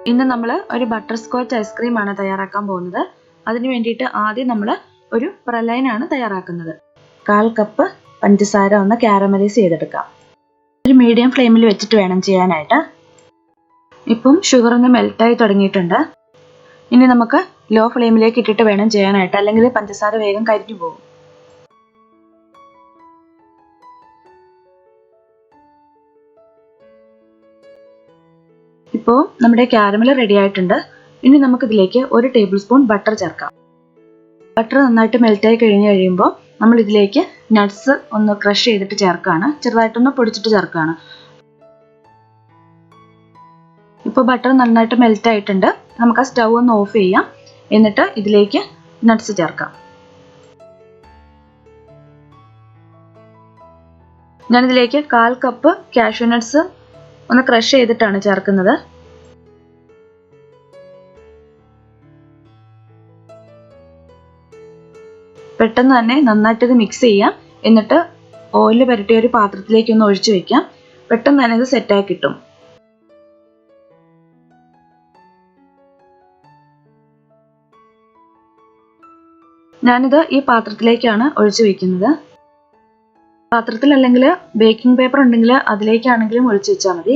ഇന്ന് നമ്മൾ ഒരു ബട്ടർസ്കോച്ച് ഐസ്ക്രീം ആണ് തയ്യാറാക്കാൻ പോകുന്നത്. അതിനു വേണ്ടിയിട്ട് ആദ്യം നമ്മൾ ഒരു പ്രലൈൻ ആണ് തയ്യാറാക്കുന്നത്. 1/4 കപ്പ് പഞ്ചസാര ഒന്ന് കാരമലൈസ് ചെയ്തെടുക്കാം. ഒരു മീഡിയം ഫ്ലെയിമിൽ വെച്ചിട്ട് വേണം ചെയ്യാനായിട്ട്. ഇപ്പം ഷുഗർ ഒന്ന് മെൽറ്റായി തുടങ്ങിയിട്ടുണ്ട്. ഇനി നമുക്ക് ലോ ഫ്ലെയിമിലേക്ക് ഇട്ടിട്ട് വേണം ചെയ്യാനായിട്ട്, അല്ലെങ്കിൽ പഞ്ചസാര വേഗം കരിഞ്ഞു പോകും. ഇപ്പോൾ നമ്മുടെ കാരമൽ റെഡി ആയിട്ടുണ്ട്. ഇനി നമുക്കിതിലേക്ക് 1 ടേബിൾ സ്പൂൺ ബട്ടർ ചേർക്കാം. ബട്ടർ നന്നായിട്ട് മെൽറ്റായി കഴിയുമ്പോൾ നമ്മൾ ഇതിലേക്ക് നട്ട്സ് ഒന്ന് ക്രഷ് ചെയ്തിട്ട് ചേർക്കുകയാണ്. ചെറുതായിട്ടൊന്ന് പൊടിച്ചിട്ട് ചേർക്കുകയാണ്. ഇപ്പോൾ ബട്ടർ നന്നായിട്ട് മെൽറ്റ് ആയിട്ടുണ്ട്. നമുക്ക് ആ സ്റ്റൗ ഒന്ന് ഓഫ് ചെയ്യാം. എന്നിട്ട് ഇതിലേക്ക് നട്ട്സ് ചേർക്കാം. ഞാനിതിലേക്ക് 1/4 കപ്പ് കാഷ്യൂ നട്ട്സ് ഒന്ന് ക്രഷ് ചെയ്തിട്ടാണ് ചേർക്കുന്നത്. പെട്ടെന്ന് തന്നെ നന്നായിട്ട് ഇത് മിക്സ് ചെയ്യാം. എന്നിട്ട് ഓയിൽ പുരട്ടിയ ഒരു പാത്രത്തിലേക്ക് ഒന്ന് ഒഴിച്ചു വെക്കാം. പെട്ടെന്ന് തന്നെ ഇത് സെറ്റായി കിട്ടും. ഞാനിത് ഈ പാത്രത്തിലേക്കാണ് ഒഴിച്ചു വെക്കുന്നത്. പാത്രത്തിൽ അല്ലെങ്കിൽ ബേക്കിംഗ് പേപ്പർ ഉണ്ടെങ്കിൽ അതിലേക്കാണെങ്കിലും ഒഴിച്ചു വെച്ചാൽ മതി.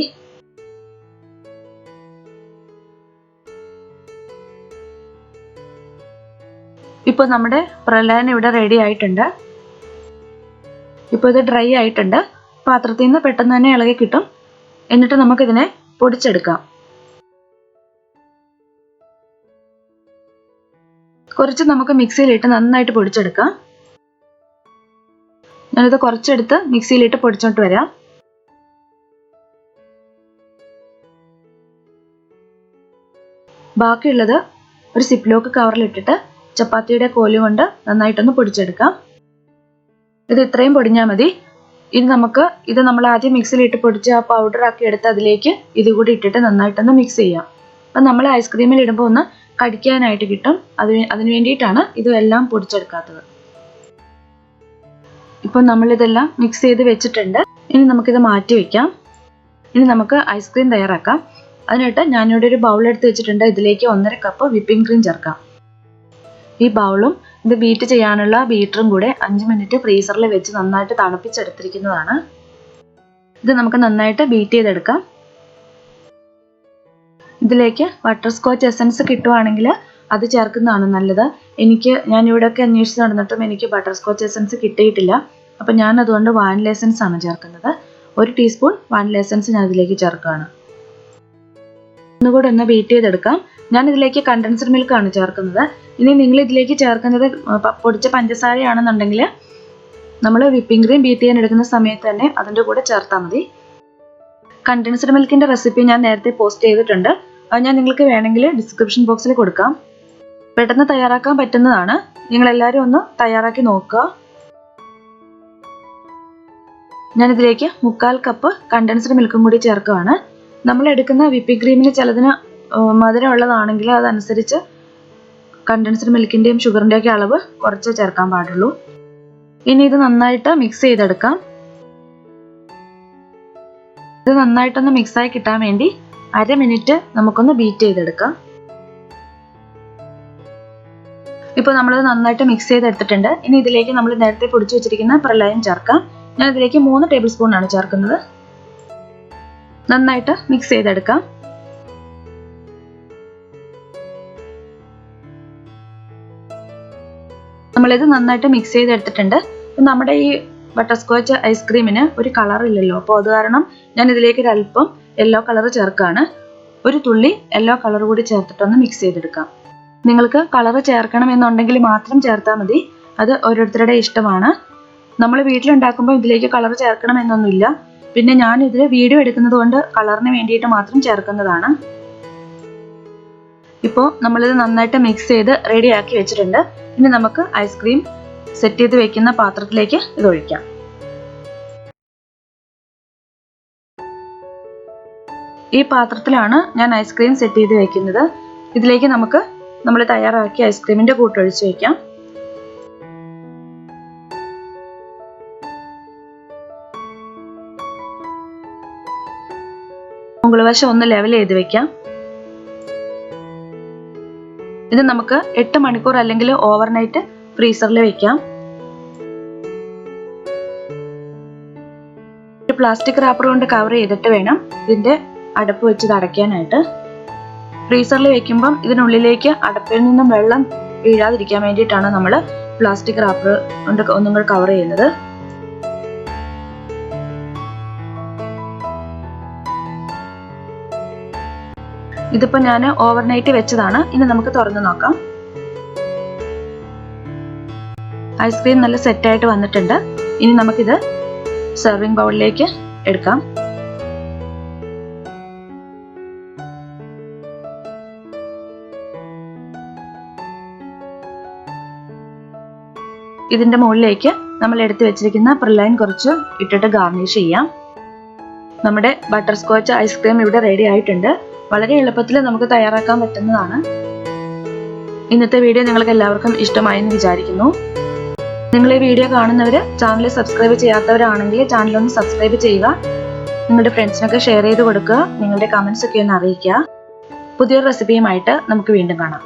ഇപ്പോൾ നമ്മുടെ പ്രലൈൻ ഇവിടെ റെഡി ആയിട്ടുണ്ട്. ഇപ്പോൾ ഇത് ഡ്രൈ ആയിട്ടുണ്ട്. പാത്രത്തിൽ നിന്ന് പെട്ടെന്ന് തന്നെ ഇളകി കിട്ടും. എന്നിട്ട് നമുക്കിതിനെ പൊടിച്ചെടുക്കാം. കുറച്ച് നമുക്ക് മിക്സിയിലിട്ട് നന്നായിട്ട് പൊടിച്ചെടുക്കാം. ഞാനിത് കുറച്ചെടുത്ത് മിക്സിയിലിട്ട് പൊടിച്ചോണ്ട് വരാം. ബാക്കിയുള്ളത് ഒരു സിപ്ലോക്ക് കവറിലിട്ടിട്ട് ചപ്പാത്തിയുടെ കോല് കൊണ്ട് നന്നായിട്ടൊന്ന് പൊടിച്ചെടുക്കാം. ഇത് ഇത്രയും പൊടിഞ്ഞാൽ മതി. ഇനി നമുക്ക് ഇത് നമ്മൾ ആദ്യം മിക്സിയിലിട്ട് പൊടിച്ച് ആ പൗഡർ ആക്കി എടുത്ത് അതിലേക്ക് ഇതുകൂടി ഇട്ടിട്ട് നന്നായിട്ടൊന്ന് മിക്സ് ചെയ്യാം. അപ്പം നമ്മൾ ഐസ്ക്രീമിൽ ഇടുമ്പോൾ ഒന്ന് കടിക്കാനായിട്ട് കിട്ടും. അതിന് വേണ്ടിയിട്ടാണ് ഇതെല്ലാം പൊടിച്ചെടുക്കാത്തത്. ഇപ്പം നമ്മളിതെല്ലാം മിക്സ് ചെയ്ത് വെച്ചിട്ടുണ്ട്. ഇനി നമുക്കിത് മാറ്റി വെക്കാം. ഇനി നമുക്ക് ഐസ്ക്രീം തയ്യാറാക്കാം. അതിനായിട്ട് ഞാനിവിടെ ഒരു ബൗൾ എടുത്ത് വെച്ചിട്ടുണ്ട്. ഇതിലേക്ക് 1/2 കപ്പ് വിപ്പിംഗ് ക്രീം ചേർക്കാം. ഈ ബൗളും ഇത് ബീറ്റ് ചെയ്യാനുള്ള ബീറ്ററും കൂടെ 5 മിനിറ്റ് ഫ്രീസറിൽ വെച്ച് നന്നായിട്ട് തണുപ്പിച്ചെടുത്തിരിക്കുന്നതാണ്. ഇത് നമുക്ക് നന്നായിട്ട് ബീറ്റ് ചെയ്തെടുക്കാം. ഇതിലേക്ക് ബട്ടർസ്കോച്ച് എസൻസ് കിട്ടുവാണെങ്കിൽ അത് ചേർക്കുന്നതാണ് നല്ലത്. ഞാനിവിടെയൊക്കെ അന്വേഷിച്ച് നടന്നിട്ടും എനിക്ക് ബട്ടർസ്കോച്ച് എസൻസ് കിട്ടിയിട്ടില്ല. അപ്പം ഞാൻ അതുകൊണ്ട് വാനില എസൻസ് ആണ് ചേർക്കുന്നത്. 1 ടീസ്പൂൺ വാനില എസൻസ് ഞാൻ ഇതിലേക്ക് ചേർക്കുകയാണ്. ഒന്നുകൂടെ ഒന്ന് ബീറ്റ് ചെയ്തെടുക്കാം. ഞാൻ ഇതിലേക്ക് കണ്ടൻസ്ഡ് മിൽക്ക് ആണ് ചേർക്കുന്നത്. ഇനി നിങ്ങൾ ഇതിലേക്ക് ചേർക്കുന്നത് പൊടിച്ച പഞ്ചസാരയാണെന്നുണ്ടെങ്കിൽ നമ്മൾ വിപ്പിംഗ് ക്രീം ബീറ്റ് ചെയ്യാൻ എടുക്കുന്ന സമയത്ത് തന്നെ അതിൻ്റെ കൂടെ ചേർത്താൽ മതി. കണ്ടൻസ്ഡ് മിൽക്കിൻ്റെ റെസിപ്പി ഞാൻ നേരത്തെ പോസ്റ്റ് ചെയ്തിട്ടുണ്ട്. അത് ഞാൻ നിങ്ങൾക്ക് വേണമെങ്കിൽ ഡിസ്ക്രിപ്ഷൻ ബോക്സിൽ കൊടുക്കാം. പെട്ടെന്ന് തയ്യാറാക്കാൻ പറ്റുന്നതാണ്. നിങ്ങളെല്ലാവരും ഒന്ന് തയ്യാറാക്കി നോക്കുക. ഞാനിതിലേക്ക് 1/4 കപ്പ് കണ്ടൻസ്ഡ് മിൽക്കും കൂടി ചേർക്കുകയാണ്. നമ്മൾ എടുക്കുന്ന വിപ്പിംഗ് ക്രീമിന് ചിലതിന് മധുരം ഉള്ളതാണെങ്കിൽ അതനുസരിച്ച് കണ്ടൻസ്ഡ് മിൽക്കിൻ്റെയും ഷുഗറിൻ്റെയൊക്കെ അളവ് കുറച്ച് ചേർക്കാൻ പാടുള്ളൂ. ഇനി ഇത് നന്നായിട്ട് മിക്സ് ചെയ്തെടുക്കാം. ഇത് നന്നായിട്ടൊന്ന് മിക്സായി കിട്ടാൻ വേണ്ടി 1/2 മിനിറ്റ് നമുക്കൊന്ന് ബീറ്റ് ചെയ്തെടുക്കാം. ഇപ്പോൾ നമ്മളത് നന്നായിട്ട് മിക്സ് ചെയ്തെടുത്തിട്ടുണ്ട്. ഇനി ഇതിലേക്ക് നമ്മൾ നേരത്തെ പൊടിച്ചു വെച്ചിരിക്കുന്ന പ്രലൈൻ ചേർക്കാം. ഞാൻ ഇതിലേക്ക് 3 ടേബിൾ സ്പൂൺ ആണ് ചേർക്കുന്നത്. നന്നായിട്ട് മിക്സ് ചെയ്തെടുക്കാം. നമ്മളിത് നന്നായിട്ട് മിക്സ് ചെയ്തെടുത്തിട്ടുണ്ട്. നമ്മുടെ ഈ ബട്ടർസ്കോച്ച് ഐസ്ക്രീമിന് ഒരു കളർ ഇല്ലല്ലോ. അപ്പോൾ അത് കാരണം ഞാൻ ഇതിലേക്ക് ഒരല്പം യെല്ലോ കളർ ചേർക്കുകയാണ്. ഒരു തുള്ളി യെല്ലോ കളർ കൂടി ചേർത്തിട്ടൊന്ന് മിക്സ് ചെയ്തെടുക്കാം. നിങ്ങൾക്ക് കളർ ചേർക്കണം എന്നുണ്ടെങ്കിൽ മാത്രം ചേർത്താൽ മതി. അത് ഓരോരുത്തരുടെ ഇഷ്ടമാണ്. നമ്മൾ വീട്ടിലുണ്ടാക്കുമ്പോൾ ഇതിലേക്ക് കളർ ചേർക്കണം എന്നൊന്നുമില്ല. പിന്നെ ഞാൻ ഇതിൽ വീഡിയോ എടുക്കുന്നത് കൊണ്ട് കളറിന് വേണ്ടിയിട്ട് മാത്രം ചേർക്കുന്നതാണ്. ഇപ്പോൾ നമ്മളിത് നന്നായിട്ട് മിക്സ് ചെയ്ത് റെഡിയാക്കി വെച്ചിട്ടുണ്ട്. ഇനി നമുക്ക് ഐസ്ക്രീം സെറ്റ് ചെയ്ത് വെക്കുന്ന പാത്രത്തിലേക്ക് ഇത് ഒഴിക്കാം. ഈ പാത്രത്തിലാണ് ഞാൻ ഐസ്ക്രീം സെറ്റ് ചെയ്ത് വെക്കുന്നത്. ഇതിലേക്ക് നമുക്ക് നമ്മൾ തയ്യാറാക്കിയ ഐസ്ക്രീമിൻ്റെ കൂട്ടൊഴിച്ച് വയ്ക്കാം. മുകൾ വശം ഒന്ന് ലെവൽ ചെയ്ത് വെക്കാം. ഇത് നമുക്ക് 8 മണിക്കൂർ അല്ലെങ്കിൽ ഓവർനൈറ്റ് ഫ്രീസറിൽ വെക്കാം. ഒരു പ്ലാസ്റ്റിക് റാപ്പർ കൊണ്ട് കവർ ചെയ്തിട്ട് വേണം ഇതിന്റെ അടപ്പ് വെച്ച് ഇത് അടയ്ക്കാനായിട്ട്. ഫ്രീസറിൽ വെക്കുമ്പം ഇതിനുള്ളിലേക്ക് അടപ്പിൽ നിന്നും വെള്ളം വീഴാതിരിക്കാൻ വേണ്ടിയിട്ടാണ് നമ്മൾ പ്ലാസ്റ്റിക് റാപ്പർ കൊണ്ട് ഒന്നും കൂടെ കവർ ചെയ്യുന്നത്. ഇതിപ്പോൾ ഞാൻ ഓവർനൈറ്റ് വെച്ചതാണ്. ഇനി നമുക്ക് തുറന്ന് നോക്കാം. ഐസ്ക്രീം നല്ല സെറ്റായിട്ട് വന്നിട്ടുണ്ട്. ഇനി നമുക്കിത് സെർവിങ് ബൗളിലേക്ക് എടുക്കാം. ഇതിന്റെ മുകളിലേക്ക് നമ്മൾ എടുത്തു വെച്ചിരിക്കുന്ന പ്രലൈൻ കുറച്ച് ഇട്ടിട്ട് ഗാർണിഷ് ചെയ്യാം. നമ്മുടെ ബട്ടർ സ്കോച്ച് ഐസ്ക്രീം ഇവിടെ റെഡി ആയിട്ടുണ്ട്. വളരെ എളുപ്പത്തിൽ നമുക്ക് തയ്യാറാക്കാൻ പറ്റുന്നതാണ്. ഇന്നത്തെ വീഡിയോ നിങ്ങൾക്ക് എല്ലാവർക്കും ഇഷ്ടമായെന്ന് വിചാരിക്കുന്നു. നിങ്ങൾ ഈ വീഡിയോ കാണുന്നവർ ചാനൽ സബ്സ്ക്രൈബ് ചെയ്യാത്തവരാണെങ്കിൽ ചാനൽ ഒന്ന് സബ്സ്ക്രൈബ് ചെയ്യുക. നിങ്ങളുടെ ഫ്രണ്ട്സിനൊക്കെ ഷെയർ ചെയ്ത് കൊടുക്കുക. നിങ്ങളുടെ കമന്റ്സ് ഒക്കെ ഒന്ന് അറിയിക്കുക. പുതിയൊരു റെസിപ്പിയുമായിട്ട് നമുക്ക് വീണ്ടും കാണാം.